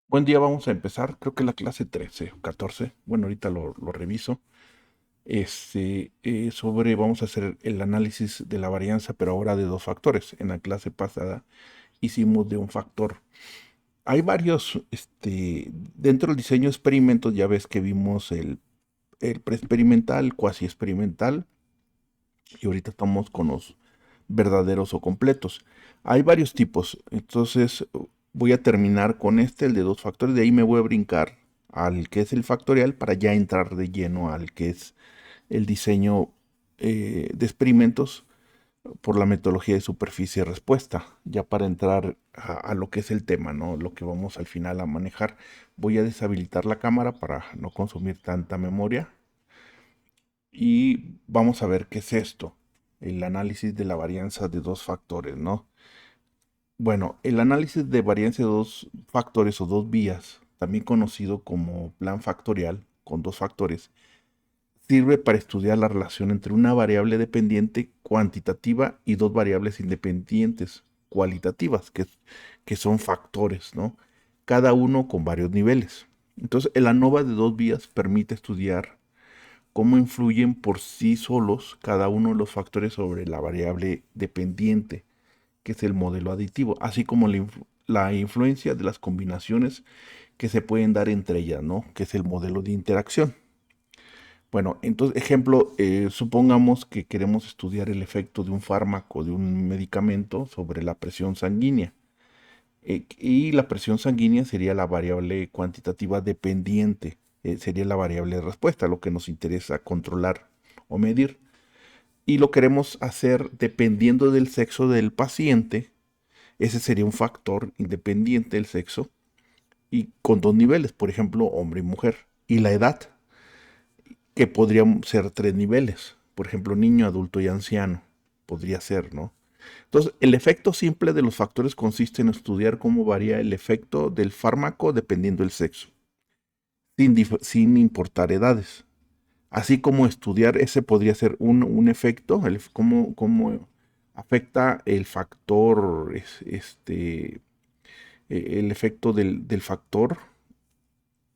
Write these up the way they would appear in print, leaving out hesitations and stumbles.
Buen día, vamos a empezar. Creo que la clase 13 o 14. Bueno, ahorita lo reviso. Vamos a hacer el análisis de la varianza, pero ahora de dos factores. En la clase pasada hicimos de un factor. Hay varios, dentro del diseño de experimentos, ya ves que vimos el preexperimental, cuasi experimental, y ahorita estamos con los verdaderos o completos. Hay varios tipos, entonces voy a terminar con el de dos factores, de ahí me voy a brincar al que es el factorial para ya entrar de lleno al que es el diseño de experimentos por la metodología de superficie-respuesta, ya para entrar a lo que es el tema, ¿no? Lo que vamos al final a manejar. Voy a deshabilitar la cámara para no consumir tanta memoria y vamos a ver qué es esto, el análisis de la varianza de dos factores, ¿no? Bueno, el análisis de varianza de dos factores o dos vías, también conocido como plan factorial con dos factores, sirve para estudiar la relación entre una variable dependiente cuantitativa y dos variables independientes cualitativas, que son factores, ¿no? Cada uno con varios niveles. Entonces, el ANOVA de dos vías permite estudiar cómo influyen por sí solos cada uno de los factores sobre la variable dependiente, que es el modelo aditivo, así como la influencia de las combinaciones que se pueden dar entre ellas, ¿no? Que es el modelo de interacción. Bueno, entonces, ejemplo, supongamos que queremos estudiar el efecto de un fármaco, de un medicamento sobre la presión sanguínea. Y la presión sanguínea sería la variable cuantitativa dependiente, sería la variable de respuesta, lo que nos interesa controlar o medir. Y lo queremos hacer dependiendo del sexo del paciente. Ese sería un factor independiente del sexo y con dos niveles, por ejemplo, hombre y mujer. Y la edad, que podrían ser tres niveles, por ejemplo, niño, adulto y anciano, podría ser, ¿no? Entonces, el efecto simple de los factores consiste en estudiar cómo varía el efecto del fármaco dependiendo del sexo, sin importar edades. Así como estudiar ese podría ser un efecto, cómo afecta el factor, el efecto del factor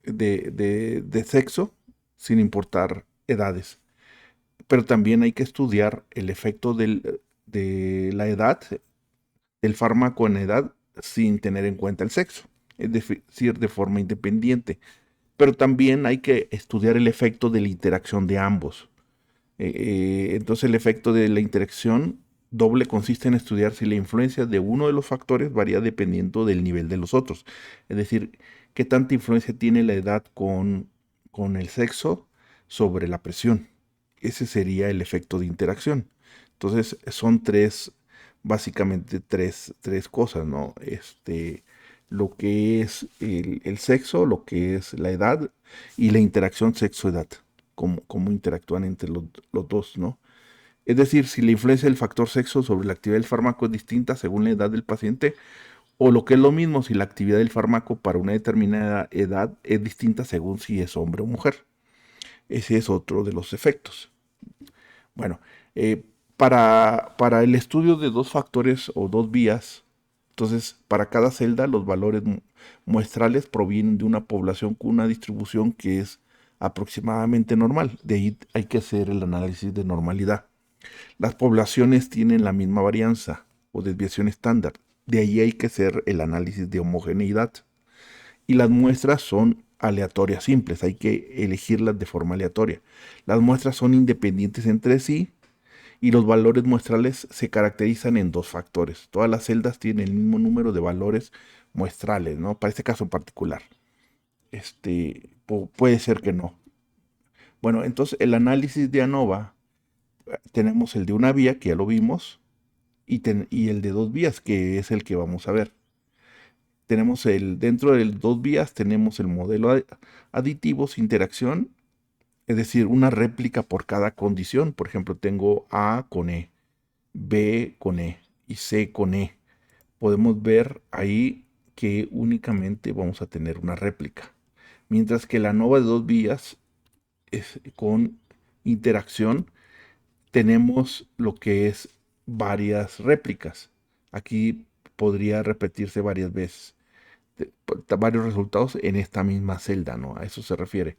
de sexo sin importar edades. Pero también hay que estudiar el efecto de la edad, del fármaco en edad, sin tener en cuenta el sexo, es decir, de forma independiente. Pero también hay que estudiar el efecto de la interacción de ambos. Entonces el efecto de la interacción doble consiste en estudiar si la influencia de uno de los factores varía dependiendo del nivel de los otros. Es decir, qué tanta influencia tiene la edad con el sexo sobre la presión. Ese sería el efecto de interacción. Entonces son básicamente tres cosas, ¿no? Lo que es el sexo, lo que es la edad y la interacción sexo-edad, cómo interactúan entre los dos, ¿no? Es decir, si la influencia del factor sexo sobre la actividad del fármaco es distinta según la edad del paciente, o lo que es lo mismo, si la actividad del fármaco para una determinada edad es distinta según si es hombre o mujer. Ese es otro de los efectos. Bueno, para el estudio de dos factores o dos vías, entonces para cada celda los valores muestrales provienen de una población con una distribución que es aproximadamente normal. De ahí hay que hacer el análisis de normalidad. Las poblaciones tienen la misma varianza o desviación estándar. De ahí hay que hacer el análisis de homogeneidad. Y las muestras son aleatorias simples, hay que elegirlas de forma aleatoria. Las muestras son independientes entre sí y los valores muestrales se caracterizan en dos factores. Todas las celdas tienen el mismo número de valores muestrales, ¿no? Para este caso en particular. Puede ser que no. Bueno, entonces el análisis de ANOVA, tenemos el de una vía, que ya lo vimos, y el de dos vías, que es el que vamos a ver. Dentro de dos vías tenemos el modelo aditivo sin interacción, es decir, una réplica por cada condición. Por ejemplo, tengo A con E, B con E y C con E. Podemos ver ahí que únicamente vamos a tener una réplica. Mientras que la nova de dos vías es con interacción, tenemos lo que es varias réplicas. Aquí podría repetirse varias veces. varios resultados en esta misma celda, ¿no? A eso se refiere.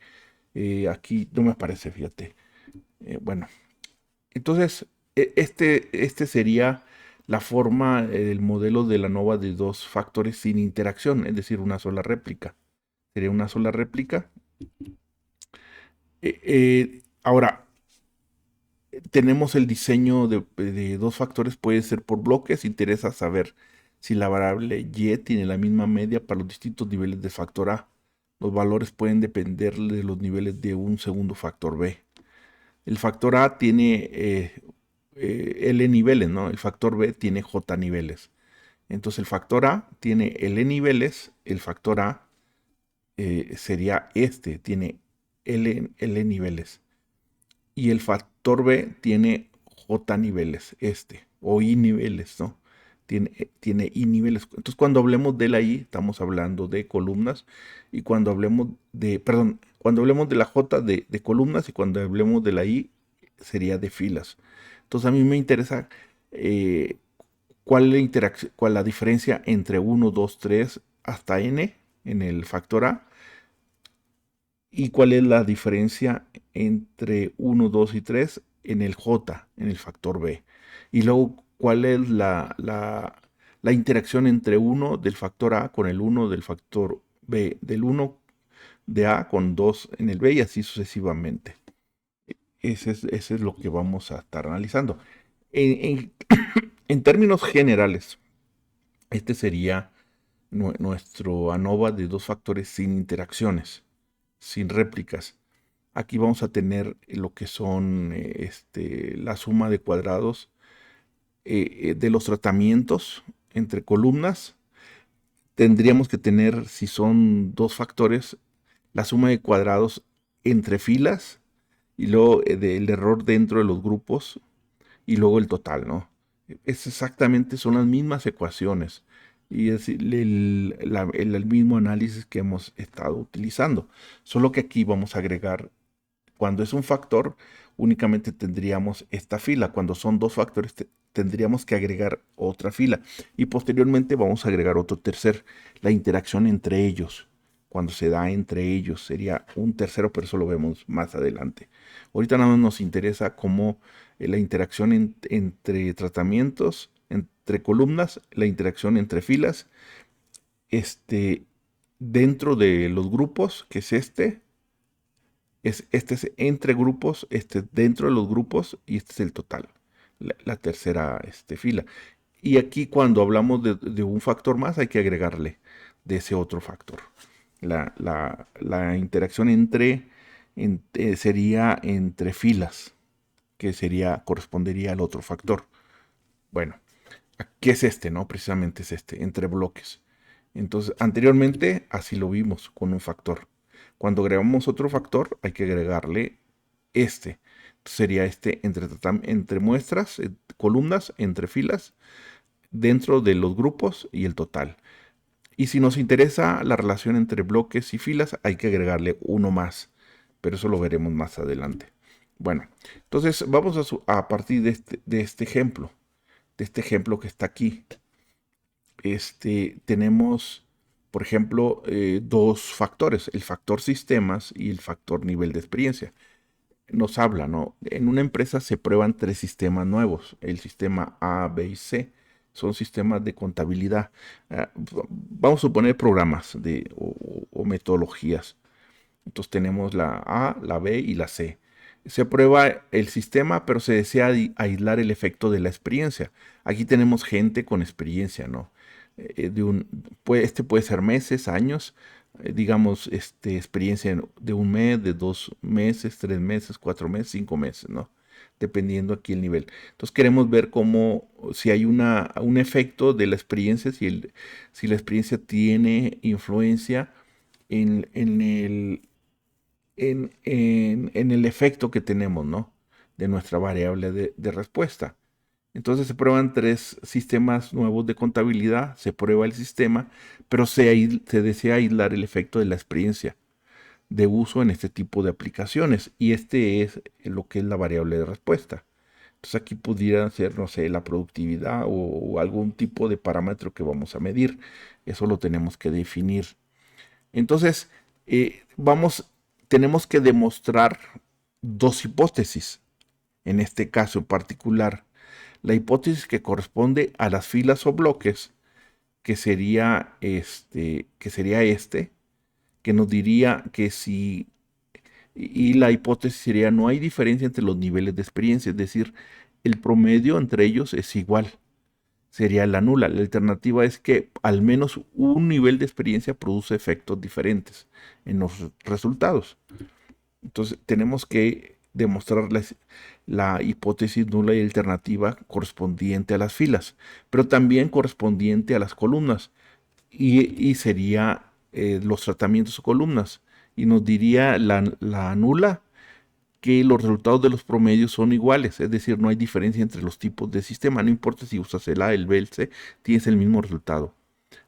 Aquí no me parece, fíjate. Bueno, entonces este sería la forma, el modelo de la ANOVA de dos factores sin interacción, es decir, una sola réplica. Sería una sola réplica. Ahora, tenemos el diseño de dos factores, puede ser por bloques. Interesa saber si la variable y tiene la misma media para los distintos niveles de factor A. Los valores pueden depender de los niveles de un segundo factor B. El factor A tiene L niveles, ¿no? El factor B tiene J niveles. Entonces el factor A tiene L niveles, el factor A sería tiene L niveles. Y el factor B tiene J niveles, o I niveles, ¿no? Tiene I niveles. Entonces, cuando hablemos de la I, estamos hablando de columnas. Y cuando hablemos cuando hablemos de la J de columnas, y cuando hablemos de la I, sería de filas. Entonces, a mí me interesa cuál es la diferencia entre 1, 2, 3 hasta N en el factor A, y cuál es la diferencia entre 1, 2 y 3 en el J, en el factor B. Y luego, cuál es la interacción entre 1 del factor A con el 1 del factor B, del 1 de A con 2 en el B, y así sucesivamente. Ese es lo que vamos a estar analizando. En, en términos generales, este sería nuestro ANOVA de dos factores sin interacciones, sin réplicas. Aquí vamos a tener lo que son la suma de cuadrados de los tratamientos entre columnas. Tendríamos que tener, si son dos factores, la suma de cuadrados entre filas, y luego el error dentro de los grupos, y luego el total, ¿no? Es exactamente, son las mismas ecuaciones, y es el mismo análisis que hemos estado utilizando. Solo que aquí vamos a agregar, cuando es un factor, únicamente tendríamos esta fila. Cuando son dos factores, tendríamos que agregar otra fila. Y posteriormente vamos a agregar otro tercer, la interacción entre ellos. Cuando se da entre ellos sería un tercero, pero eso lo vemos más adelante. Ahorita nada más nos interesa cómo la interacción entre tratamientos, entre columnas, la interacción entre filas, dentro de los grupos, que es es entre grupos, dentro de los grupos, y este es el total, la tercera fila. Y aquí, cuando hablamos de un factor más, hay que agregarle de ese otro factor. La interacción sería entre filas, que correspondería al otro factor. Bueno, ¿qué es no? Precisamente es entre bloques. Entonces, anteriormente así lo vimos con un factor. Cuando agregamos otro factor, hay que agregarle este. Sería entre muestras, columnas, entre filas, dentro de los grupos y el total. Y si nos interesa la relación entre bloques y filas, hay que agregarle uno más. Pero eso lo veremos más adelante. Bueno, entonces vamos a partir de este ejemplo. De este ejemplo que está aquí. Tenemos, por ejemplo, dos factores, el factor sistemas y el factor nivel de experiencia. Nos habla, ¿no? En una empresa se prueban tres sistemas nuevos, el sistema A, B y C. Son sistemas de contabilidad. Vamos a suponer programas o metodologías. Entonces tenemos la A, la B y la C. Se prueba el sistema, pero se desea aislar el efecto de la experiencia. Aquí tenemos gente con experiencia, ¿no? Puede ser meses, años, digamos, experiencia de un mes, de 2 meses, 3 meses, 4 meses, 5 meses, ¿no? Dependiendo aquí el nivel. Entonces queremos ver si hay un efecto de la experiencia, si la experiencia tiene influencia en el efecto que tenemos, ¿no? De nuestra variable de respuesta. Entonces se prueban tres sistemas nuevos de contabilidad, se prueba el sistema, pero se desea aislar el efecto de la experiencia de uso en este tipo de aplicaciones, y este es lo que es la variable de respuesta. Entonces aquí pudiera ser, no sé, la productividad o algún tipo de parámetro que vamos a medir. Eso lo tenemos que definir. Entonces, tenemos que demostrar dos hipótesis. En este caso en particular, la hipótesis que corresponde a las filas o bloques, que nos diría que si, y la hipótesis sería no hay diferencia entre los niveles de experiencia, es decir, el promedio entre ellos es igual, sería la nula. La alternativa es que al menos un nivel de experiencia produce efectos diferentes en los resultados. Entonces tenemos que demostrar la hipótesis nula y alternativa correspondiente a las filas, pero también correspondiente a las columnas. Y sería los tratamientos o columnas. Y nos diría la nula que los resultados de los promedios son iguales, es decir, no hay diferencia entre los tipos de sistema, no importa si usas el A, el B, el C, tienes el mismo resultado.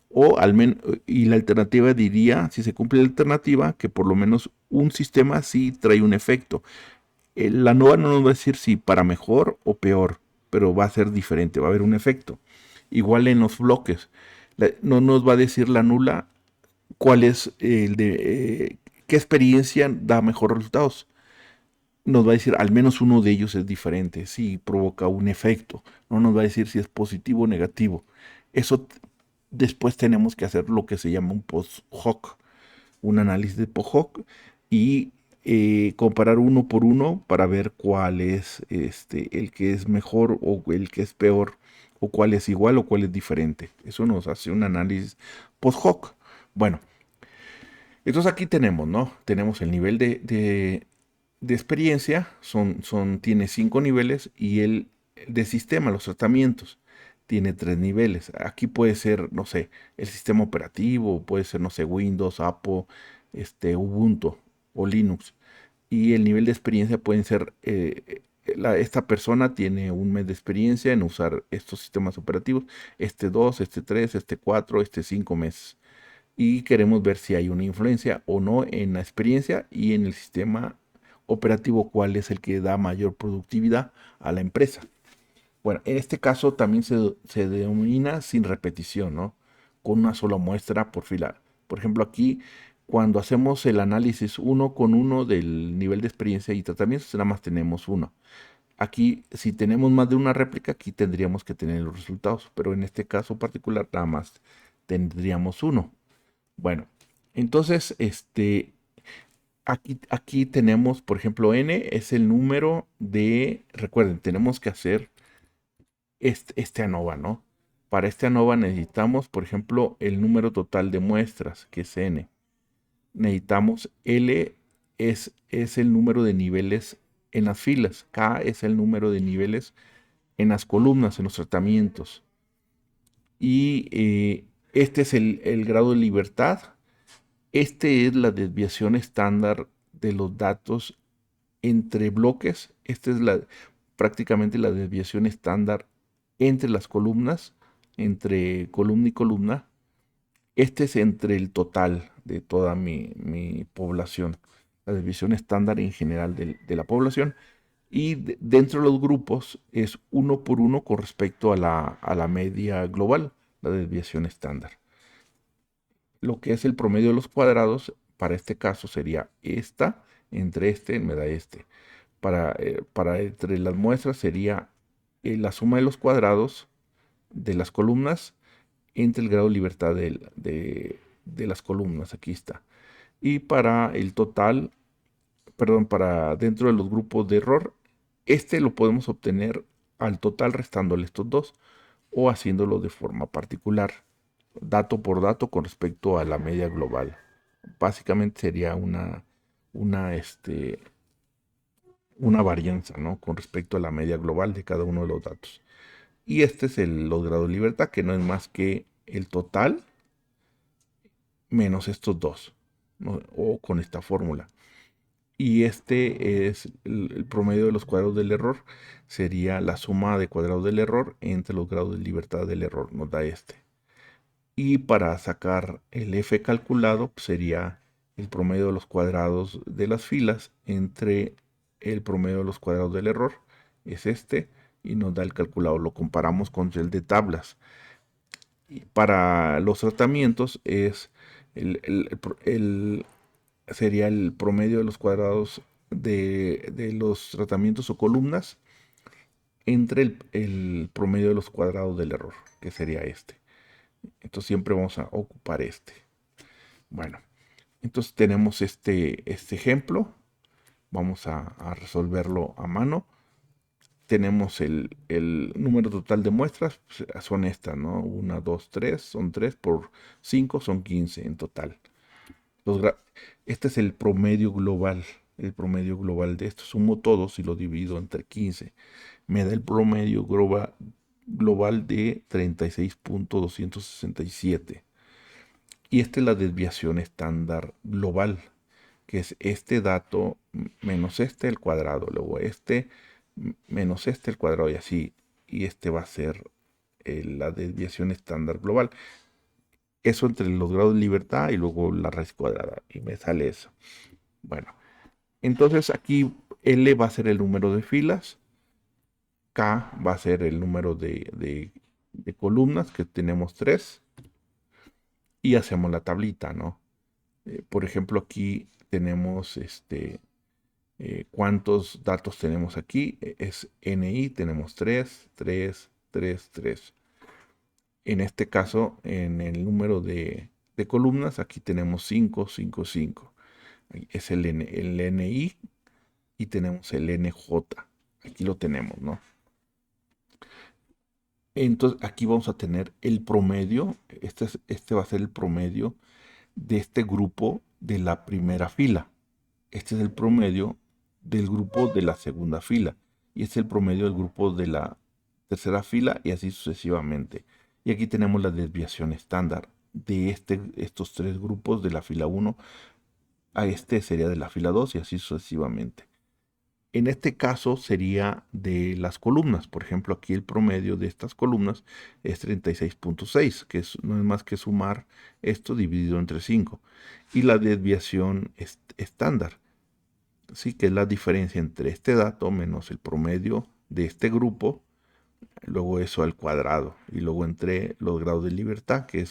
O al menos, y la alternativa diría, si se cumple la alternativa, que por lo menos un sistema sí trae un efecto. La nueva no nos va a decir si para mejor o peor, pero va a ser diferente, va a haber un efecto. Igual en los bloques, no nos va a decir la nula cuál es qué experiencia da mejores resultados. Nos va a decir al menos uno de ellos es diferente, si provoca un efecto. No nos va a decir si es positivo o negativo. Eso después tenemos que hacer lo que se llama un post-hoc, un análisis de post-hoc y comparar uno por uno para ver cuál es el que es mejor o el que es peor, o cuál es igual o cuál es diferente. Eso nos hace un análisis post-hoc. Bueno, entonces aquí tenemos, ¿no? Tenemos el nivel de experiencia, tiene 5 niveles, y el de sistema, los tratamientos, tiene 3 niveles. Aquí puede ser, no sé, el sistema operativo, puede ser, no sé, Windows, Apple, Ubuntu o Linux. Y el nivel de experiencia pueden ser, esta persona tiene un mes de experiencia en usar estos sistemas operativos, este 2, este 3, este 4, este 5 meses. Y queremos ver si hay una influencia o no en la experiencia y en el sistema operativo, cuál es el que da mayor productividad a la empresa. Bueno, en este caso también se denomina sin repetición, ¿no? Con una sola muestra por fila. Por ejemplo, aquí, cuando hacemos el análisis uno con uno del nivel de experiencia y tratamientos, nada más tenemos uno. Aquí, si tenemos más de una réplica, aquí tendríamos que tener los resultados, pero en este caso particular, nada más tendríamos uno. Bueno, entonces, aquí tenemos, por ejemplo, n es el número recuerden, tenemos que hacer este ANOVA, ¿no? Para este ANOVA necesitamos, por ejemplo, el número total de muestras, que es n. Necesitamos L, es el número de niveles en las filas, K es el número de niveles en las columnas, en los tratamientos. Y este es el grado de libertad. Este es la desviación estándar de los datos entre bloques. Esta es prácticamente la desviación estándar entre las columnas, entre columna y columna. Este es entre el total de toda mi población, la desviación estándar en general de la población. Y dentro de los grupos es uno por uno con respecto a la media global, la desviación estándar. Lo que es el promedio de los cuadrados, para este caso sería esta, entre me da este. Para entre las muestras sería la suma de los cuadrados de las columnas entre el grado de libertad de las columnas, aquí está. Y para el total, perdón, para dentro de los grupos de error, lo podemos obtener al total restándole estos dos o haciéndolo de forma particular, dato por dato con respecto a la media global. Básicamente sería una, este, una varianza, ¿no? Con respecto a la media global de cada uno de los datos. Y este es los grados de libertad, que no es más que el total menos estos dos, ¿no? O con esta fórmula. Y este es el promedio de los cuadrados del error, sería la suma de cuadrados del error entre los grados de libertad del error, nos da este. Y para sacar el F calculado, pues sería el promedio de los cuadrados de las filas entre el promedio de los cuadrados del error, es y nos da el calculado. Lo comparamos con el de tablas. Y para los tratamientos es El sería el promedio de los cuadrados de los tratamientos o columnas entre el promedio de los cuadrados del error, que sería este. Entonces siempre vamos a ocupar este. Bueno, entonces tenemos este ejemplo. Vamos a resolverlo a mano. Tenemos el número total de muestras, pues, son estas, ¿no? 1, 2, 3, son 3 por 5, son 15 en total. Este es el promedio global de esto. Sumo todos y lo divido entre 15. Me da el promedio global de 36.267. Y esta es la desviación estándar global, que es este dato menos este al cuadrado, luego este menos este al cuadrado y así. Y este va a ser la desviación estándar global. Eso entre los grados de libertad y luego la raíz cuadrada. Y me sale eso. Bueno, entonces aquí L va a ser el número de filas. K va a ser el número de columnas, que tenemos 3. Y hacemos la tablita, ¿no? Por ejemplo, aquí tenemos cuántos datos tenemos aquí. Es NI, tenemos 3, 3, 3, 3. En este caso, en el número de columnas, aquí tenemos 5, 5, 5. Es el NI y tenemos el NJ. Aquí lo tenemos, ¿no? Entonces, aquí vamos a tener el promedio. Este va a ser el promedio de este grupo de la primera fila. Este es el promedio del grupo de la segunda fila. Y este es el promedio del grupo de la tercera fila y así sucesivamente. Y aquí tenemos la desviación estándar de estos 3 grupos de la fila 1 a este sería de la fila 2 y así sucesivamente. En este caso sería de las columnas. Por ejemplo, aquí el promedio de estas columnas es 36.6, que no es más que sumar esto dividido entre 5. Y la desviación estándar, ¿sí? Que es la diferencia entre este dato menos el promedio de este grupo, luego eso al cuadrado, y luego entre los grados de libertad, que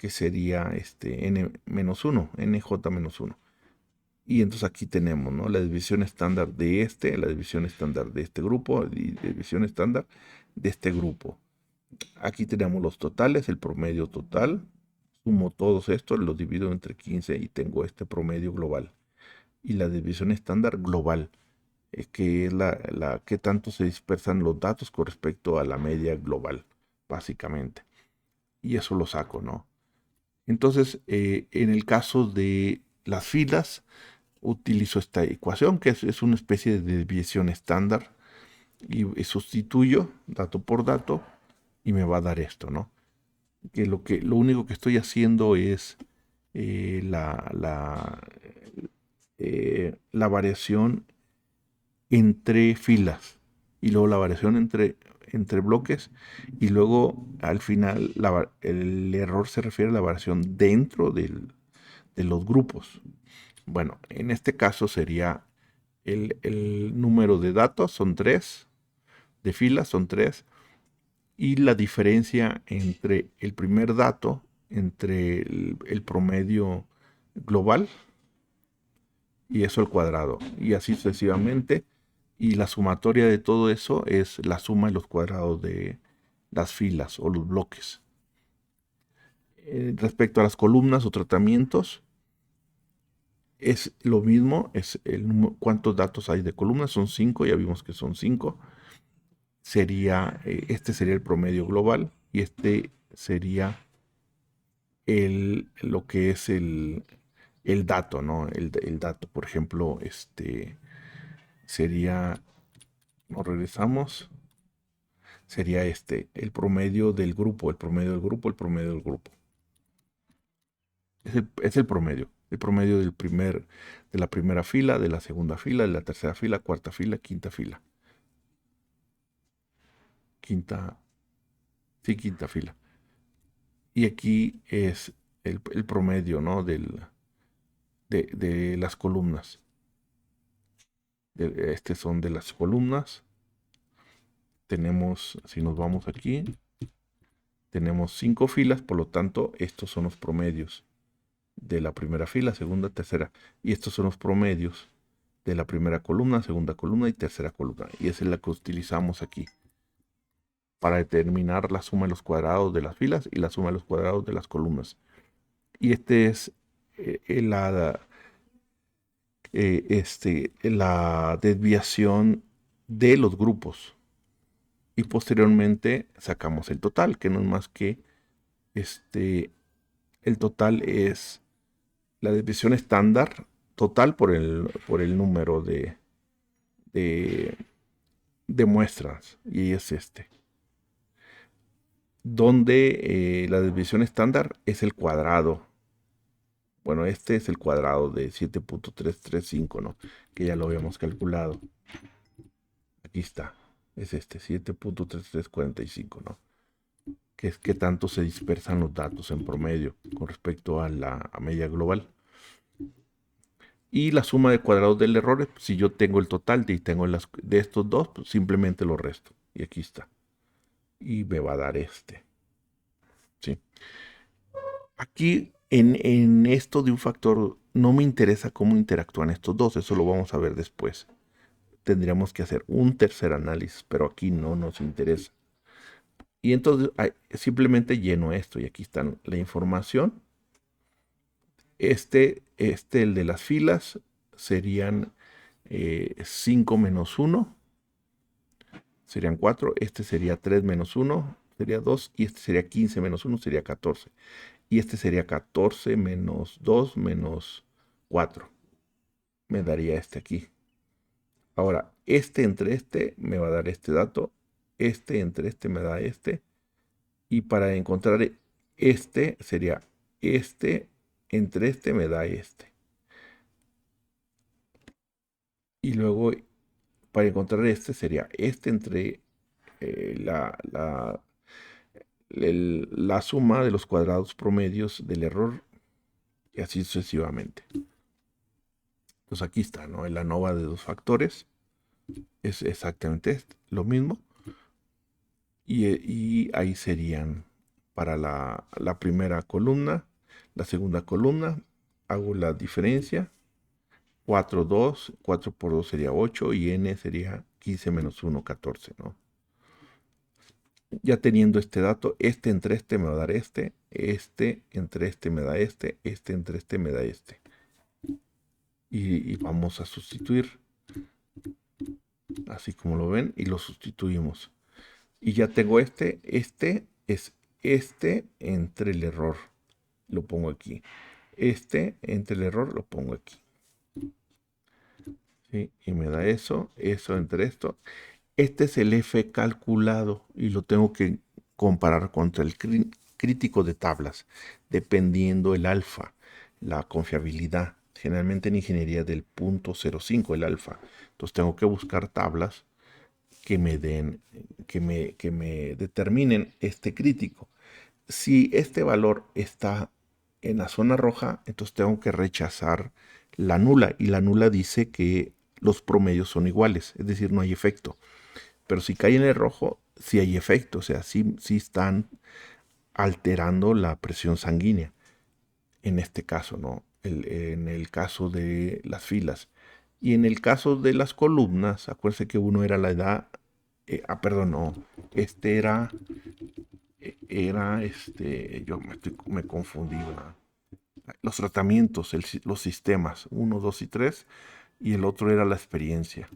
sería n-1, nj-1. Y entonces aquí tenemos, ¿no? La división estándar de la división estándar de este grupo y la división estándar de este grupo. Aquí tenemos los totales, el promedio total. Sumo todos estos, los divido entre 15 y tengo este promedio global. Y la división estándar global, que es la que tanto se dispersan los datos con respecto a la media global, básicamente. Y eso lo saco, ¿no? Entonces, en el caso de las filas, utilizo esta ecuación que es una especie de desviación estándar y sustituyo dato por dato y me va a dar esto, ¿no? Lo único que estoy haciendo es la variación entre filas y luego la variación entre bloques y luego al final el error se refiere a la variación dentro de los grupos. Bueno, en este caso sería el número de datos, son 3, de filas son 3, y la diferencia entre el primer dato, entre el promedio global, y eso al cuadrado, y así sucesivamente. Y la sumatoria de todo eso es la suma de los cuadrados de las filas o los bloques. Respecto a las columnas o tratamientos, es lo mismo, es cuántos datos hay de columnas, son 5, ya vimos que son 5. Este sería el promedio global y este sería lo que es el dato, ¿no? El dato, por ejemplo, sería, nos regresamos, sería el promedio del grupo, el promedio del grupo, el promedio del grupo. Es el promedio de la primera fila, de la segunda fila, de la tercera fila, cuarta fila, quinta fila. Quinta, sí, quinta fila. Y aquí es el promedio, ¿no? De las columnas. Son de las columnas. Tenemos, si nos vamos aquí, tenemos 5 filas, por lo tanto, estos son los promedios. de la primera fila, segunda, tercera. Y estos son los promedios de la primera columna, segunda columna y tercera columna. Y esa es la que utilizamos aquí para determinar la suma de los cuadrados de las filas y la suma de los cuadrados de las columnas. Y este es la desviación de los grupos. Y posteriormente sacamos el total, que no es más que el total es la desviación estándar total por el número de, de muestras. Y es donde la desviación estándar es el cuadrado. Bueno, este es el cuadrado de 7.335, ¿no? Que ya lo habíamos calculado. Aquí está. Es 7.3345, ¿no? Que es que tanto se dispersan los datos en promedio con respecto a la media global. Y la suma de cuadrados del error, si yo tengo el total y tengo de estos dos, pues simplemente lo resto. Y aquí está. Y me va a dar ¿sí? Aquí en esto de un factor no me interesa cómo interactúan estos dos, eso lo vamos a ver después. Tendríamos que hacer un tercer análisis, pero aquí no nos interesa. Y entonces simplemente lleno esto y aquí está la información. El de las filas serían 5 menos 1, serían 4. Este sería 3 menos 1, sería 2. Y este sería 15 menos 1, sería 14. Y este sería 14 menos 2 menos 4. Me daría este aquí. Ahora, entre este me va a dar este dato. Entre este me da este. Y para encontrar sería entre este me da este. Y luego para encontrar sería entre la suma de los cuadrados promedios del error y así sucesivamente. Entonces aquí está, ¿no? El ANOVA de dos factores es exactamente lo mismo. Y ahí serían para la primera columna, la segunda columna, hago la diferencia. 4, 2, 4 por 2 sería 8 y n sería 15 menos 1, 14, ¿no? Ya teniendo este dato, entre este me va a dar entre este me da entre este me da Y vamos a sustituir, así como lo ven, y lo sustituimos. Y ya tengo es entre el error, lo pongo aquí. Entre el error lo pongo aquí. ¿Sí? Y me da eso entre esto. Este es el F calculado y lo tengo que comparar contra el crítico de tablas, dependiendo el alfa, la confiabilidad. Generalmente en ingeniería del 0.05 el alfa. Entonces tengo que buscar tablas que me den, que me determinen este crítico. Si este valor está en la zona roja, entonces tengo que rechazar la nula. Y la nula dice que los promedios son iguales, es decir, no hay efecto. Pero si cae en el rojo, sí hay efecto, o sea, sí están alterando la presión sanguínea. En este caso, ¿no? En el caso de las filas. Y en el caso de las columnas, acuérdense que uno era la edad, perdón, no, yo me confundí, ¿verdad? Los tratamientos, los sistemas, 1, 2 y 3, y el otro era la experiencia.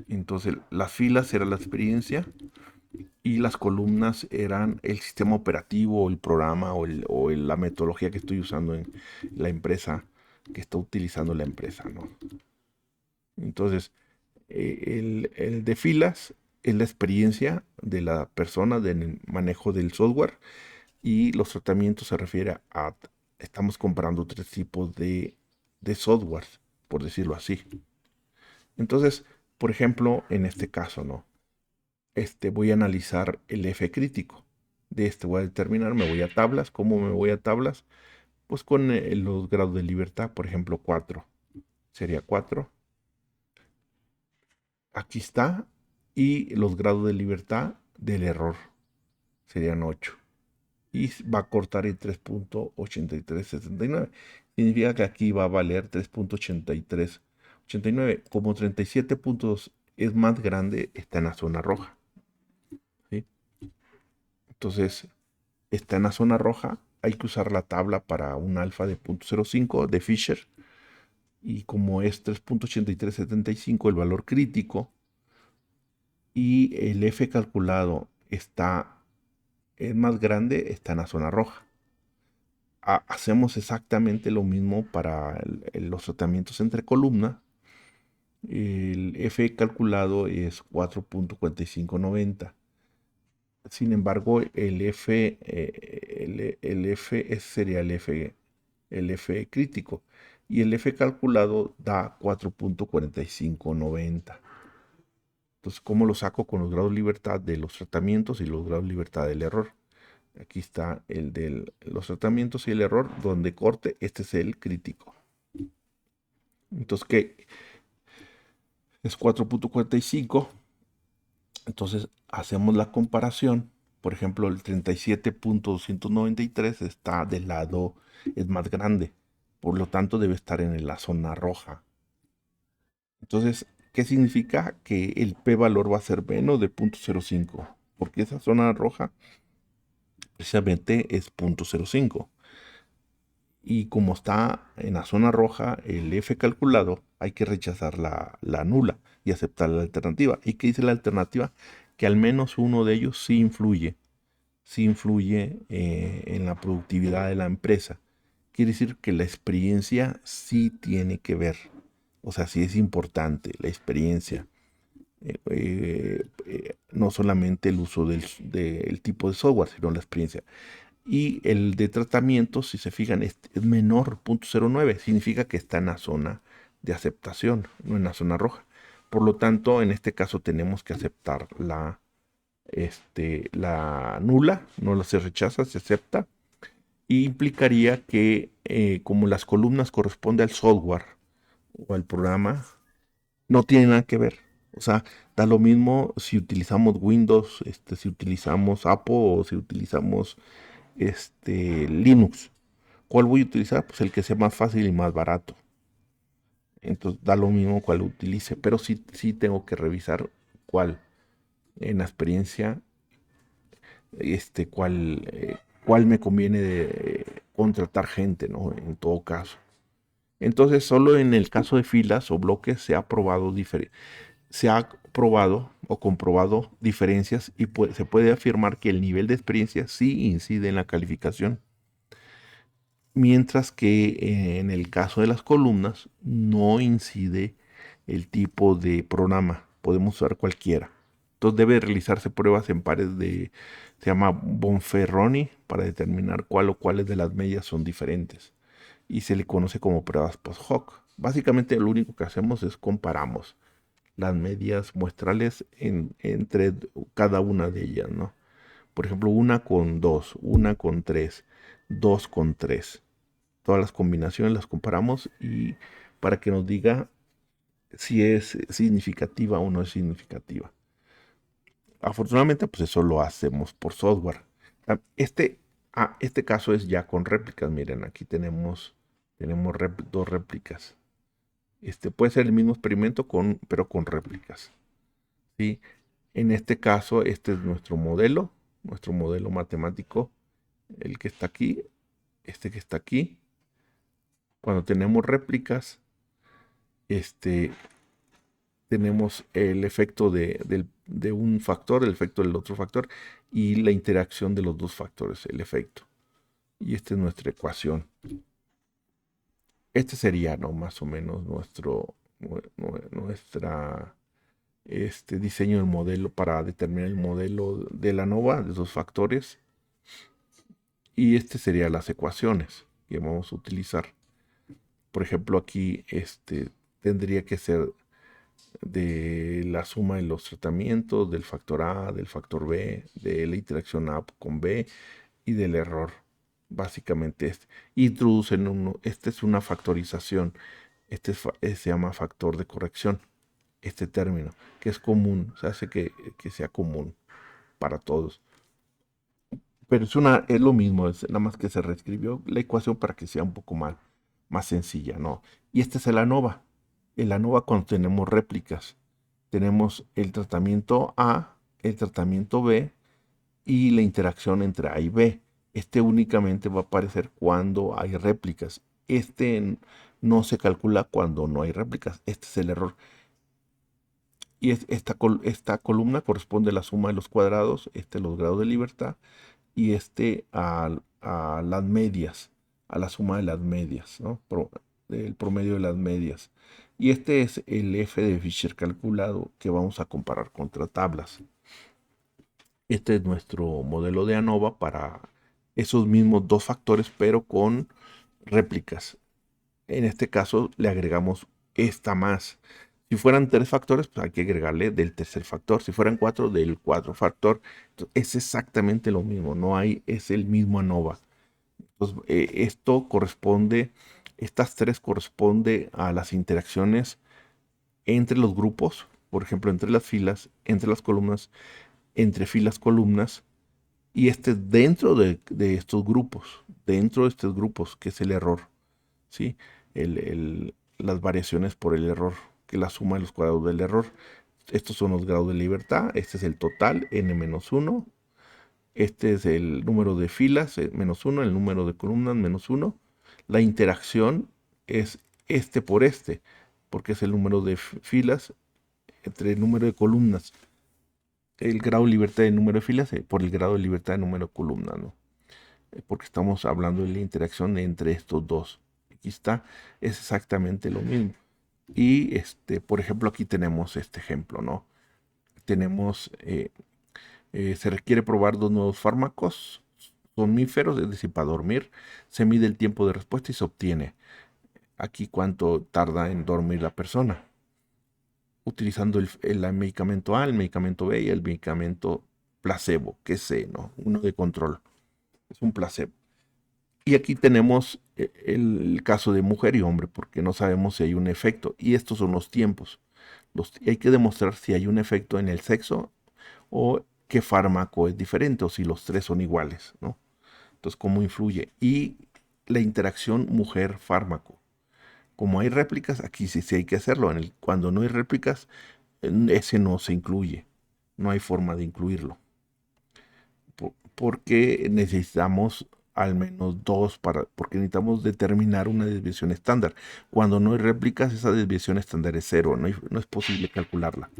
Entonces, las filas era la experiencia y las columnas eran el sistema operativo, o el programa o la metodología que estoy usando en la empresa, que está utilizando la empresa, ¿no? Entonces, el de filas es la experiencia de la persona del manejo del software y los tratamientos se refiere estamos comparando tres tipos de software, por decirlo así. Entonces, por ejemplo, en este caso, ¿no? Voy a analizar el F crítico. De voy a determinar, me voy a tablas. ¿Cómo me voy a tablas? Pues con los grados de libertad, por ejemplo, 4. Sería 4. Aquí está. Y los grados de libertad del error serían 8. y va a cortar en 3.8379. Significa que aquí va a valer 3.8389. Como 37 puntos es más grande, está en la zona roja. ¿Sí? Entonces, está en la zona roja. Hay que usar la tabla para un alfa de 0.05 de Fisher. Y como es 3.8375 el valor crítico y el F calculado es más grande, está en la zona roja. Hacemos exactamente lo mismo para los tratamientos entre columnas. El F calculado es 4.4590. Sin embargo, el F sería el F crítico. Y el F calculado da 4.4590. Entonces, ¿cómo lo saco con los grados de libertad de los tratamientos y los grados de libertad del error? Aquí está el de los tratamientos y el error, donde corte, este es el crítico. Entonces, ¿qué? Es 4.45. Entonces, hacemos la comparación. Por ejemplo, el 37.293 está del lado, es más grande. Por lo tanto, debe estar en la zona roja. Entonces, ¿qué significa? Que el p-valor va a ser menos de 0.05. Porque esa zona roja precisamente es 0.05. Y como está en la zona roja, el F calculado, hay que rechazar la nula y aceptar la alternativa. ¿Y qué dice la alternativa? Que al menos uno de ellos sí influye en la productividad de la empresa. Quiere decir que la experiencia sí tiene que ver. O sea, sí es importante la experiencia. No solamente el uso del tipo de software, sino la experiencia. Y el de tratamiento, si se fijan, es menor, 0.09. Significa que está en la zona de aceptación, no en la zona roja. Por lo tanto, en este caso tenemos que aceptar la nula, no se rechaza, se acepta. Y implicaría que como las columnas corresponden al software o al programa, no tienen nada que ver. O sea, da lo mismo si utilizamos Windows, si utilizamos Apple o si utilizamos Linux. ¿Cuál voy a utilizar? Pues el que sea más fácil y más barato. Entonces da lo mismo cuál utilice, pero sí tengo que revisar cuál en la experiencia, cuál me conviene contratar gente, ¿no? En todo caso. Entonces, solo en el caso de filas o bloques se ha probado o comprobado diferencias y se puede afirmar que el nivel de experiencia sí incide en la calificación. Mientras que en el caso de las columnas no incide el tipo de programa. Podemos usar cualquiera. Entonces debe realizarse pruebas en pares se llama Bonferroni para determinar cuál o cuáles de las medias son diferentes. Y se le conoce como pruebas post hoc. Básicamente lo único que hacemos es comparamos las medias muestrales entre cada una de ellas, ¿no? Por ejemplo, una con 2, una con 3, 2 con 3. Todas las combinaciones las comparamos y para que nos diga si es significativa o no es significativa. Afortunadamente, pues eso lo hacemos por software. Ah, este caso es ya con réplicas. Miren, aquí tenemos dos réplicas. Puede ser el mismo experimento, pero con réplicas. ¿Sí? En este caso, este es nuestro modelo matemático, el que está aquí, este que está aquí. Cuando tenemos réplicas, este, tenemos el efecto de un factor, el efecto del otro factor y la interacción de los dos factores, el efecto. Y esta es nuestra ecuación. Este sería, ¿no? Más o menos nuestra diseño del modelo para determinar el modelo de la ANOVA, de esos factores. Y este serían las ecuaciones que vamos a utilizar. Por ejemplo, aquí tendría que ser de la suma de los tratamientos, del factor A, del factor B, de la interacción A con B y del error. Básicamente introducen esta es una factorización, se llama factor de corrección, este término, que es común, se hace que sea común para todos. Pero es lo mismo, es nada más que se reescribió la ecuación para que sea un poco más sencilla, ¿no? Y este es el ANOVA. El ANOVA cuando tenemos réplicas. Tenemos el tratamiento A, el tratamiento B y la interacción entre A y B. Este únicamente va a aparecer cuando hay réplicas. No se calcula cuando no hay réplicas. Este es el error. Y esta columna corresponde a la suma de los cuadrados, los grados de libertad, y a las medias, a la suma de las medias, ¿no? El promedio de las medias. Y este es el F de Fisher calculado que vamos a comparar contra tablas. Este es nuestro modelo de ANOVA para esos mismos dos factores, pero con réplicas. En este caso le agregamos esta más. Si fueran tres factores, pues hay que agregarle del tercer factor. Si fueran cuatro, del cuatro factor. Entonces, es exactamente lo mismo. No hay, es el mismo ANOVA. Entonces, estas tres corresponde a las interacciones entre los grupos, por ejemplo, entre las filas, entre las columnas, entre filas, columnas, y dentro de estos grupos, que es el error. ¿Sí? Las variaciones por el error, que la suma de los cuadrados del error. Estos son los grados de libertad, este es el total, n-1, este es el número de filas, -1, el número de columnas, -1. La interacción es este por este, porque es el número de filas entre el número de columnas. El grado de libertad del número de filas por el grado de libertad del número de columnas, ¿no? Porque estamos hablando de la interacción entre estos dos. Aquí está, es exactamente lo mismo. Y por ejemplo, aquí tenemos este ejemplo, ¿no? Tenemos, se requiere probar dos nuevos fármacos somníferos, es decir, para dormir. Se mide el tiempo de respuesta y se obtiene aquí cuánto tarda en dormir la persona, utilizando el medicamento A, el medicamento B y el medicamento placebo, que es C, ¿no? Uno de control. Es un placebo. Y aquí tenemos el caso de mujer y hombre, porque no sabemos si hay un efecto. Y estos son los tiempos. Y hay que demostrar si hay un efecto en el sexo o qué fármaco es diferente o si los tres son iguales, ¿no? Entonces, ¿cómo influye? Y la interacción mujer-fármaco. Como hay réplicas, aquí sí hay que hacerlo. Cuando no hay réplicas, ese no se incluye. No hay forma de incluirlo. Porque necesitamos al menos dos porque necesitamos determinar una desviación estándar. Cuando no hay réplicas, esa desviación estándar es cero, no es posible calcularla.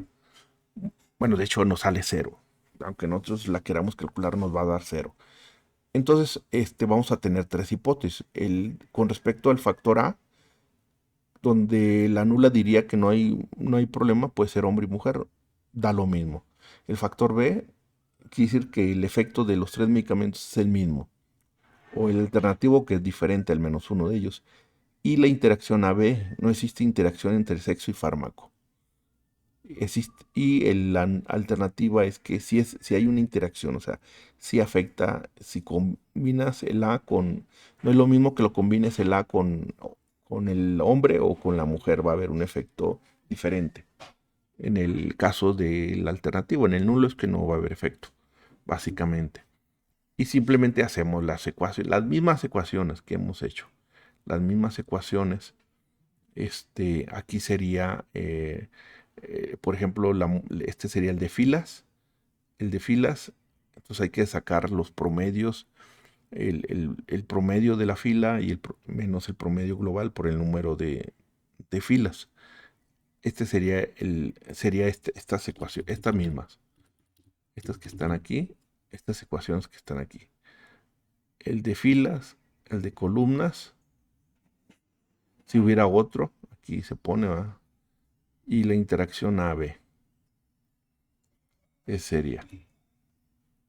Bueno, de hecho no sale cero. Aunque nosotros la queramos calcular, nos va a dar cero. Entonces, vamos a tener tres hipótesis. Con respecto al factor A, donde la nula diría que no hay problema, puede ser hombre y mujer, da lo mismo. El factor B quiere decir que el efecto de los tres medicamentos es el mismo, o el alternativo que es diferente al menos uno de ellos. Y la interacción AB, no existe interacción entre sexo y fármaco. Y la alternativa es que si hay una interacción, o sea, si afecta, si combinas el A no es lo mismo que lo combines el A con el hombre o con la mujer, va a haber un efecto diferente. En el caso del alternativo, en el nulo es que no va a haber efecto, básicamente. Y simplemente hacemos las mismas ecuaciones que hemos hecho. Las mismas ecuaciones. Aquí sería, por ejemplo, este sería el de filas. El de filas, entonces hay que sacar los promedios, el promedio de la fila y menos el promedio global por el número de filas. Sería estas ecuaciones, estas mismas. Estas que están aquí, estas ecuaciones que están aquí. El de filas, el de columnas, si hubiera otro, aquí se pone, ¿verdad? Y la interacción AB, sería,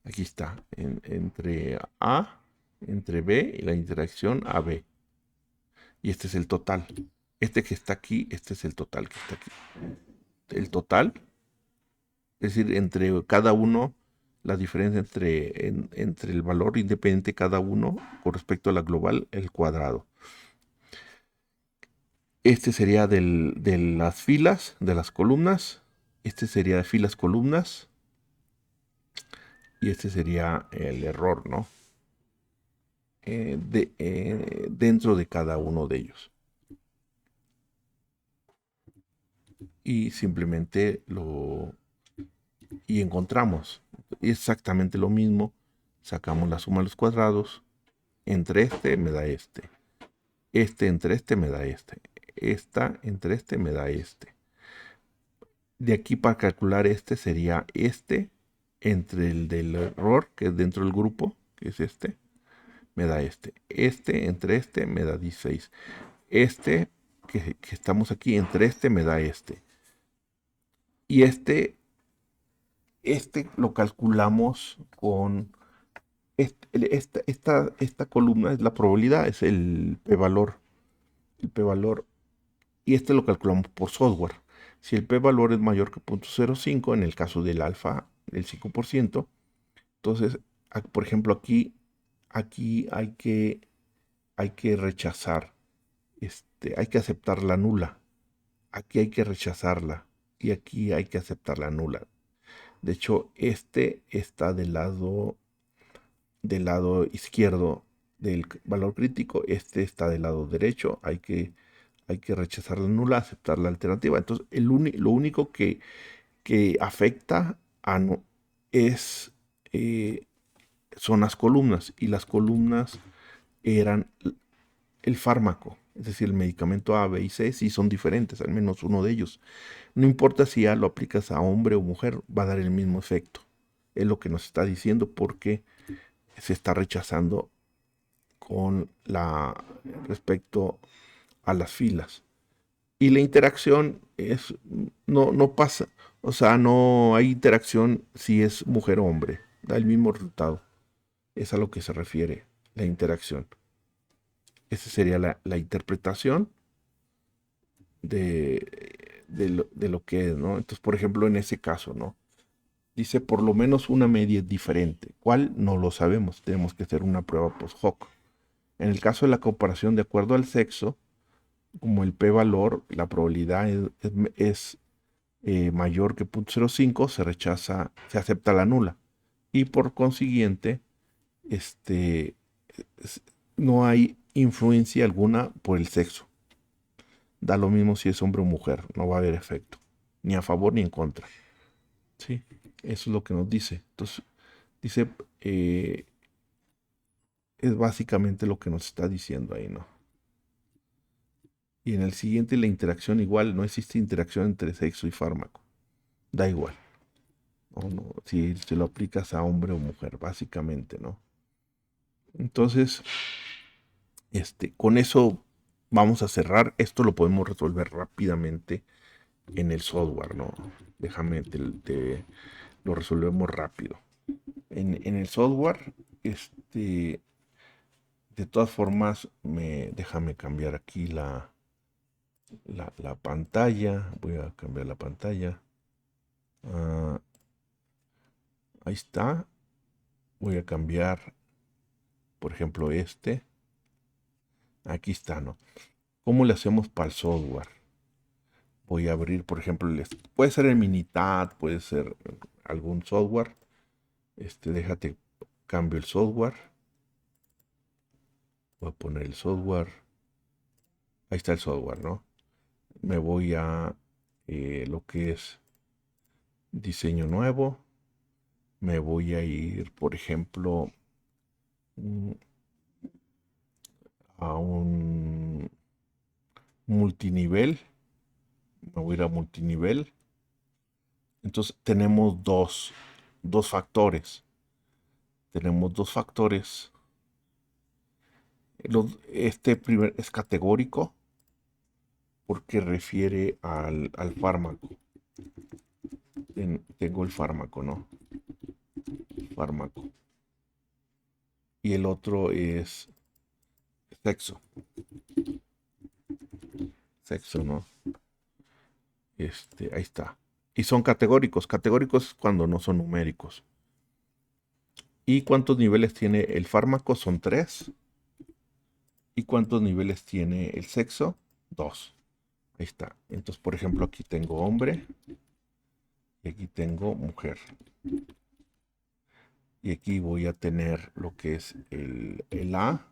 aquí está, entre B y la interacción AB. Y este es el total. Este que está aquí, este es el total que está aquí. El total, es decir, entre cada uno, la diferencia entre el valor independiente de cada uno con respecto a la global, el cuadrado. Este sería de las filas, de las columnas. Este sería de filas, columnas. Y este sería el error, ¿no? Dentro de cada uno de ellos. Y simplemente y encontramos exactamente lo mismo. Sacamos la suma de los cuadrados. Entre este me da este. Este entre este me da este. Esta entre este me da este. De aquí para calcular este sería este entre el del error, que es dentro del grupo, que es este, me da este. Este entre este me da 16. Este que estamos aquí entre este me da este. Y este lo calculamos con esta columna es la probabilidad, es el p-valor. El p-valor. Y este lo calculamos por software. Si el p-valor es mayor que 0.05, en el caso del alfa, el 5%, entonces, por ejemplo, aquí hay que rechazar, hay que aceptar la nula. Aquí hay que rechazarla y aquí hay que aceptar la nula. De hecho, este está del lado izquierdo del valor crítico, este está del lado derecho, hay que rechazar la nula, aceptar la alternativa. Entonces, lo único que afecta es, eh, son las columnas, y las columnas eran el fármaco, es decir, el medicamento A, B y C, sí son diferentes, al menos uno de ellos. No importa si A lo aplicas a hombre o mujer, va a dar el mismo efecto. Es lo que nos está diciendo, porque se está rechazando con respecto a las filas. Y la interacción no pasa. O sea, no hay interacción si es mujer o hombre. Da el mismo resultado. Es a lo que se refiere la interacción. Esa sería la interpretación de lo que es, ¿no? Entonces, por ejemplo, en ese caso, ¿no? Dice por lo menos una media diferente. ¿Cuál? No lo sabemos. Tenemos que hacer una prueba post hoc. En el caso de la comparación de acuerdo al sexo, como el p-valor, la probabilidad es mayor que 0.05, se rechaza, se acepta la nula. Y por consiguiente, este, no hay influencia alguna por el sexo. Da lo mismo si es hombre o mujer, no va a haber efecto, ni a favor ni en contra. Sí, eso es lo que nos dice. Entonces, dice, es básicamente lo que nos está diciendo ahí, ¿no? Y en el siguiente, la interacción igual, no existe interacción entre sexo y fármaco. Da igual. No, si se lo aplicas a hombre o mujer, básicamente, ¿no? Entonces, con eso vamos a cerrar. Esto lo podemos resolver rápidamente en el software, ¿no? Déjame, lo resolvemos rápido. En el software, de todas formas, déjame cambiar aquí la pantalla. Voy a cambiar la pantalla. Ah, ahí está. Voy a cambiar, por ejemplo, este. Aquí está, ¿no? ¿Cómo le hacemos para el software? Voy a abrir, por ejemplo, puede ser el Minitab, puede ser algún software. Déjate, cambio el software. Voy a poner el software. Ahí está el software, ¿no? Me voy a lo que es diseño nuevo. Me voy a ir, por ejemplo, mm, a un multinivel. Me voy a ir a multinivel. Entonces tenemos dos factores. Tenemos dos factores. Este primer es categórico porque refiere al fármaco. Tengo el fármaco, ¿no? Fármaco. Y el otro es sexo. Sexo, ¿no? Ahí está. Y son categóricos. Categóricos cuando no son numéricos. ¿Y cuántos niveles tiene el fármaco? Son 3. ¿Y cuántos niveles tiene el sexo? 2. Ahí está. Entonces, por ejemplo, aquí tengo hombre y aquí tengo mujer. Y aquí voy a tener lo que es el A,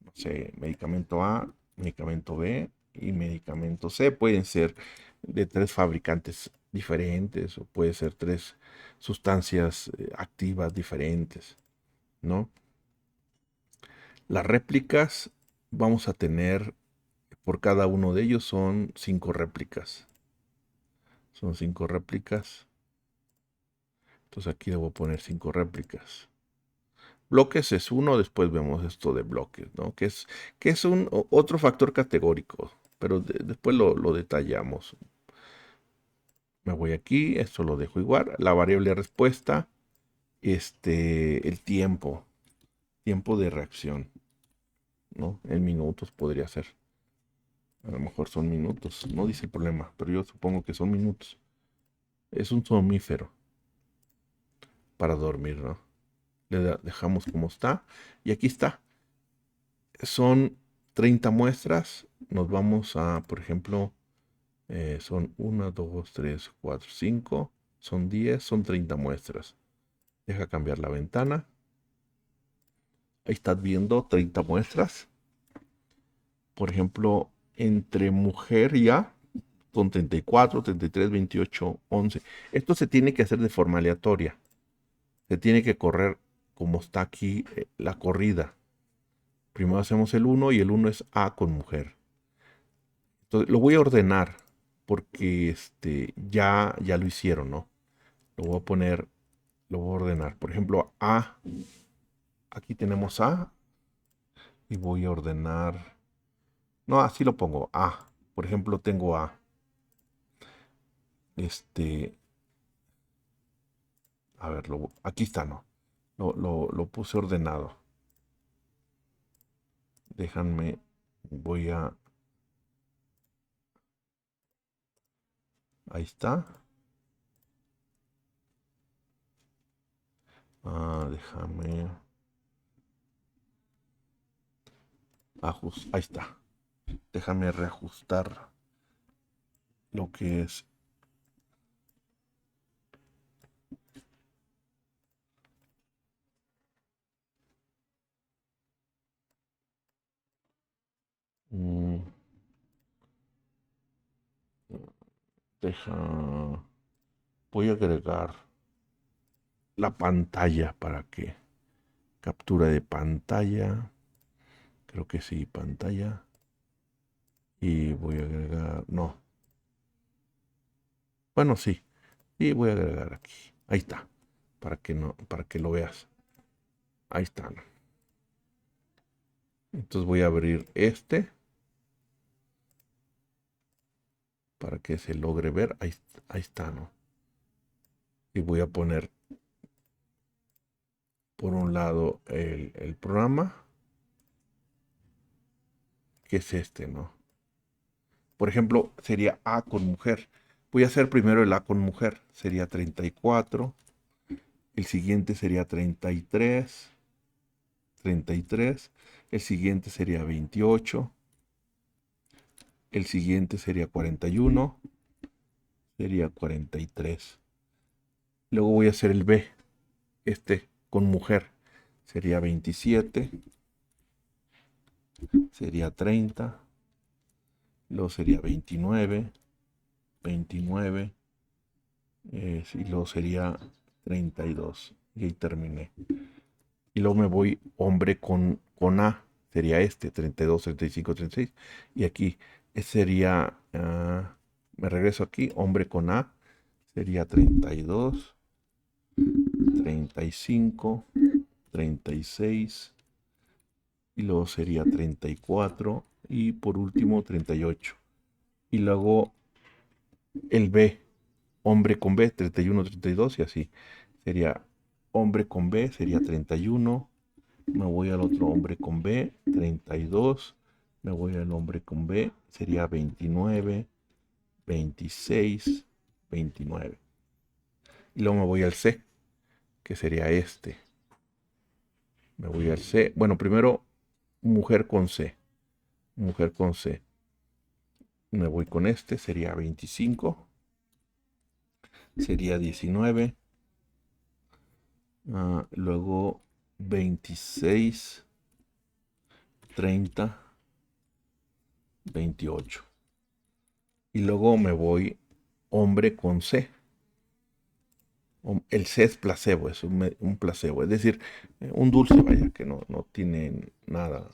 no sé, medicamento A, medicamento B y medicamento C. Pueden ser de 3 fabricantes diferentes o puede ser 3 sustancias activas diferentes, ¿no? Las réplicas vamos a tener, por cada uno de ellos son 5 réplicas. Son 5 réplicas. Entonces aquí le voy a poner 5 réplicas. Bloques es uno, después vemos esto de bloques, ¿no? Que es otro factor categórico, pero después lo detallamos. Me voy aquí, esto lo dejo igual. La variable respuesta, el tiempo de reacción, ¿no? En minutos podría ser. A lo mejor son minutos, no dice el problema, pero yo supongo que son minutos. Es un somnífero para dormir, ¿no? Dejamos como está. Y aquí está. Son 30 muestras. Nos vamos a, por ejemplo, son 1, 2, 3, 4, 5. Son 10, son 30 muestras. Deja cambiar la ventana. Ahí estás viendo 30 muestras. Por ejemplo, entre mujer y A son 34, 33, 28, 11. Esto se tiene que hacer de forma aleatoria. Se tiene que correr como está aquí la corrida. Primero hacemos el 1 y el 1 es A con mujer. Entonces lo voy a ordenar porque ya lo hicieron, ¿no? Lo voy a poner, lo voy a ordenar. Por ejemplo, A, aquí tenemos A y voy a ordenar. No, así lo pongo, A. Por ejemplo, tengo A. Este, a ver, aquí está, ¿no? Lo puse ordenado. Déjame, voy a. Ahí está. Déjame. Ahí está. Déjame reajustar lo que es. mm, Deja. Voy a agregar la pantalla para que. Captura de pantalla. Creo que sí, pantalla. Y voy a agregar. No. Bueno, sí. Y voy a agregar aquí. Ahí está. Para que no, para que lo veas. Ahí está, ¿no? Entonces voy a abrir para que se logre ver. Ahí está, ¿no? Y voy a poner por un lado el programa, que es ¿no? Por ejemplo, sería A con mujer. Voy a hacer primero el A con mujer. Sería 34. El siguiente sería 33. 33. El siguiente sería 28. El siguiente sería 41. Sería 43. Luego voy a hacer el B. Con mujer. Sería 27. Sería 30. Luego sería 29. 29. Y luego sería 32. Y ahí terminé. Y luego me voy hombre con A. Sería 32, 35, 36. Y aquí sería, me regreso aquí, hombre con A. Sería 32, 35, 36. Y luego sería 34. Y por último 38. Y luego el B. Hombre con B, 31, 32 y así. Sería hombre con B, sería 31. Me voy al otro hombre con B, 32. Me voy al hombre con B, sería 29, 26, 29. Y luego me voy al C, que sería Me voy al C. Bueno, primero mujer con C. Mujer con C. Me voy con sería 25. Sería 19. Luego 26, 30, 28. Y luego me voy hombre con C. El C es placebo, es un placebo. Es decir, un dulce, vaya, que no tiene nada.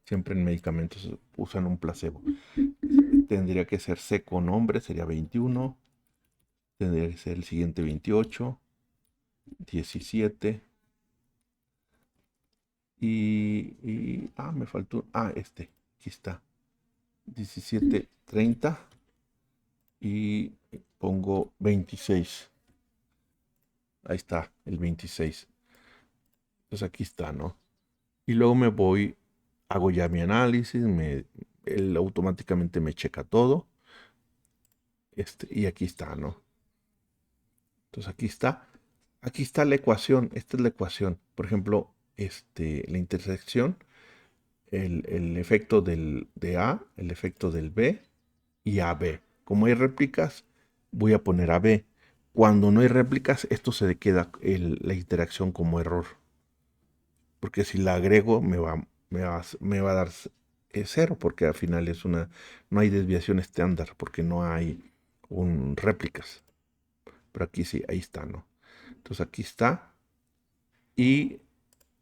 Siempre en medicamentos usan un placebo. Tendría que ser C con hombre, sería 21. Tendría que ser el siguiente 28, 17. Me faltó. Aquí está. 17, 30. Y pongo 26. Ahí está, el 26. Entonces aquí está, ¿no? Y luego me voy, hago ya mi análisis, él automáticamente me checa todo. Y aquí está, ¿no? Entonces aquí está la ecuación, esta es la ecuación. Por ejemplo, la intersección, el efecto de A, el efecto del B y AB. Como hay réplicas, voy a poner AB. Cuando no hay réplicas, esto se queda la interacción como error. Porque si la agrego, me va a dar cero, porque al final no hay desviación estándar, porque no hay réplicas. Pero aquí sí, ahí está, ¿no? Entonces aquí está. Y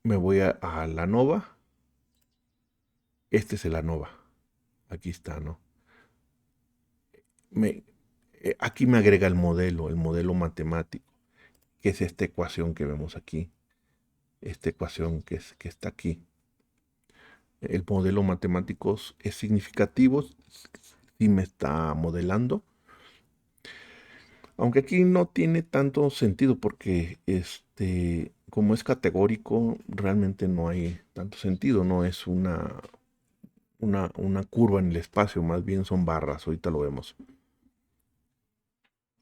me voy a la nova. Este es el ANOVA. Aquí está, ¿no? Me, Aquí me agrega el modelo matemático, que es esta ecuación que vemos aquí. Esta ecuación que está aquí. El modelo matemático es significativo, sí me está modelando. Aunque aquí no tiene tanto sentido porque como es categórico, realmente no hay tanto sentido, no es una curva en el espacio, más bien son barras, ahorita lo vemos.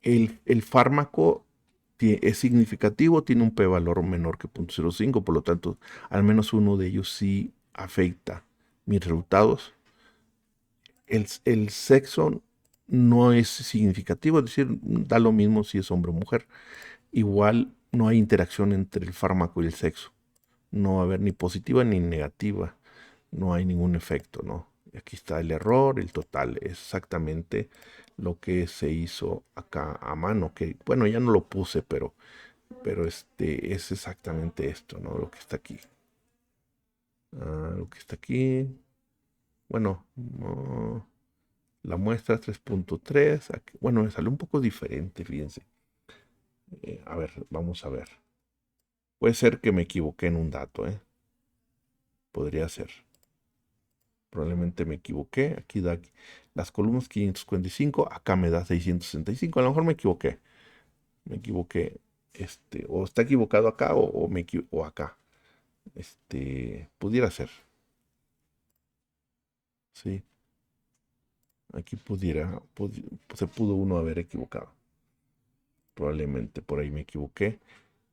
El fármaco es significativo, tiene un p-valor menor que 0.05, por lo tanto, al menos uno de ellos sí afecta mis resultados. El sexo no es significativo, es decir, da lo mismo si es hombre o mujer. Igual no hay interacción entre el fármaco y el sexo. No va a haber ni positiva ni negativa. No hay ningún efecto, ¿no? Y aquí está el error, el total. Es exactamente lo que se hizo acá a mano. Que, bueno, ya no lo puse, pero es exactamente esto, ¿no? Lo que está aquí. Lo que está aquí. Bueno, no, la muestra 3.3. Bueno, me salió un poco diferente, fíjense. A ver, vamos a ver. Puede ser que me equivoqué en un dato, ¿eh? Podría ser. Probablemente me equivoqué. Aquí da las columnas 545, acá me da 665. A lo mejor me equivoqué. Me equivoqué. O está equivocado acá o acá. Pudiera ser. Sí. Aquí se pudo uno haber equivocado. Probablemente por ahí me equivoqué.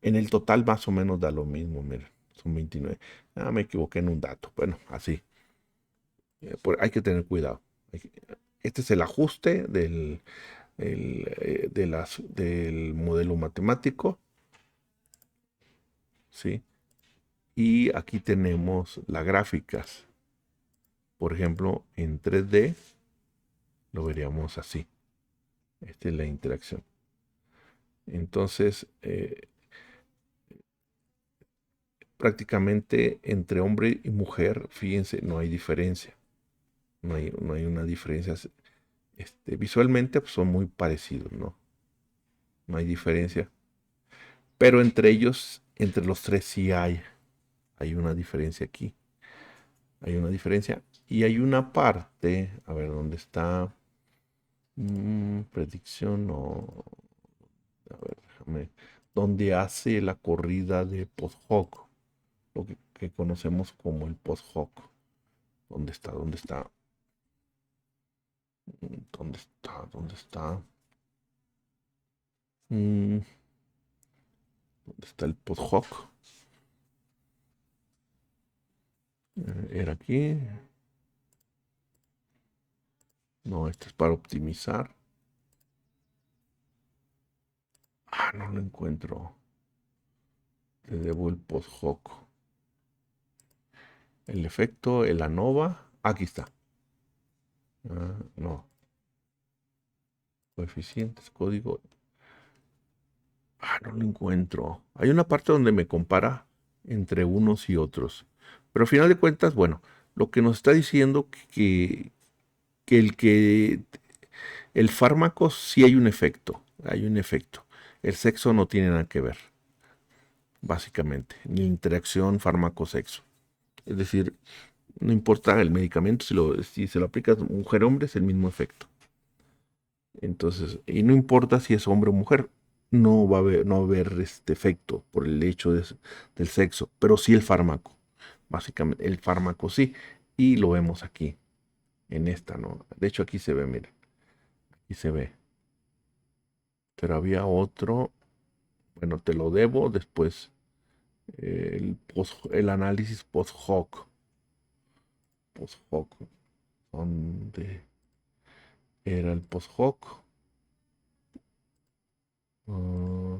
En el total más o menos da lo mismo, mira, son 29. Me equivoqué en un dato. Bueno, así. Hay que tener cuidado. Este es el ajuste del modelo matemático, ¿sí? Y aquí tenemos las gráficas. Por ejemplo, en 3D lo veríamos así. Esta es la interacción. Entonces, prácticamente entre hombre y mujer, fíjense, no hay diferencia. No hay una diferencia. Visualmente pues, son muy parecidos, ¿no? No hay diferencia. Pero entre ellos, entre los tres sí hay una diferencia aquí. Hay una diferencia. Y hay una parte, a ver, ¿dónde está? Predicción o... A ver, déjame. Donde hace la corrida de post-hoc. Lo que conocemos como el post-hoc. ¿Dónde está? ¿Dónde está? ¿Dónde está? ¿Dónde está? ¿Dónde está el post-hoc? Era aquí. No, este es para optimizar. No lo encuentro. Te debo el post hoc. El efecto, el ANOVA. Aquí está. No. Coeficientes, código. No lo encuentro. Hay una parte donde me compara entre unos y otros. Pero al final de cuentas, bueno, lo que nos está diciendo que el fármaco sí hay un efecto. Hay un efecto. El sexo no tiene nada que ver, básicamente. Ni interacción fármaco-sexo. Es decir, no importa el medicamento, si se lo aplicas mujer-hombre, es el mismo efecto. Entonces, y no importa si es hombre o mujer, no va a haber este efecto por el hecho del sexo, pero sí el fármaco. Básicamente, el fármaco sí. Y lo vemos aquí, en esta, ¿no? De hecho, aquí se ve, miren, aquí se ve. Pero había otro, bueno, te lo debo después, el análisis post hoc. Post hoc, ¿dónde era el post hoc? Ah,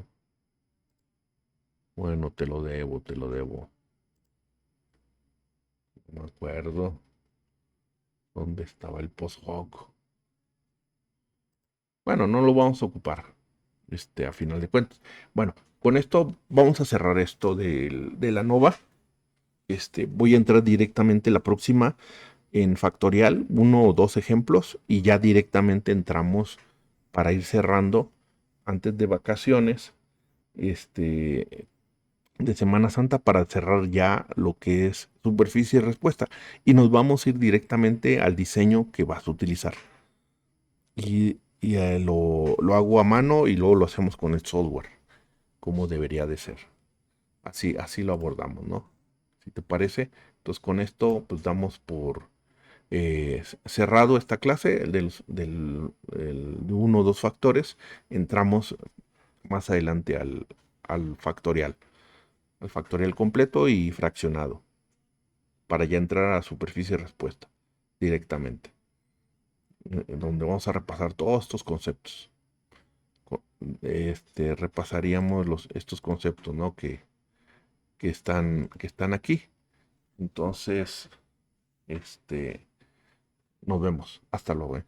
bueno, te lo debo, te lo debo. No me acuerdo dónde estaba el post hoc. Bueno, no lo vamos a ocupar, a final de cuentas. Bueno, con esto vamos a cerrar esto de la nova. Voy a entrar directamente la próxima en factorial, uno o dos ejemplos, y ya directamente entramos para ir cerrando antes de vacaciones, de Semana Santa, para cerrar ya lo que es superficie y respuesta. Y nos vamos a ir directamente al diseño que vas a utilizar. Lo hago a mano y luego lo hacemos con el software, como debería de ser. Así lo abordamos, ¿no? Si te parece. Entonces con esto pues damos por cerrado esta clase, de uno o dos factores. Entramos más adelante al factorial, al factorial completo y fraccionado, para ya entrar a superficie de respuesta directamente, donde vamos a repasar todos estos conceptos. Repasaríamos estos conceptos, ¿no? Que están aquí. Entonces, nos vemos. Hasta luego.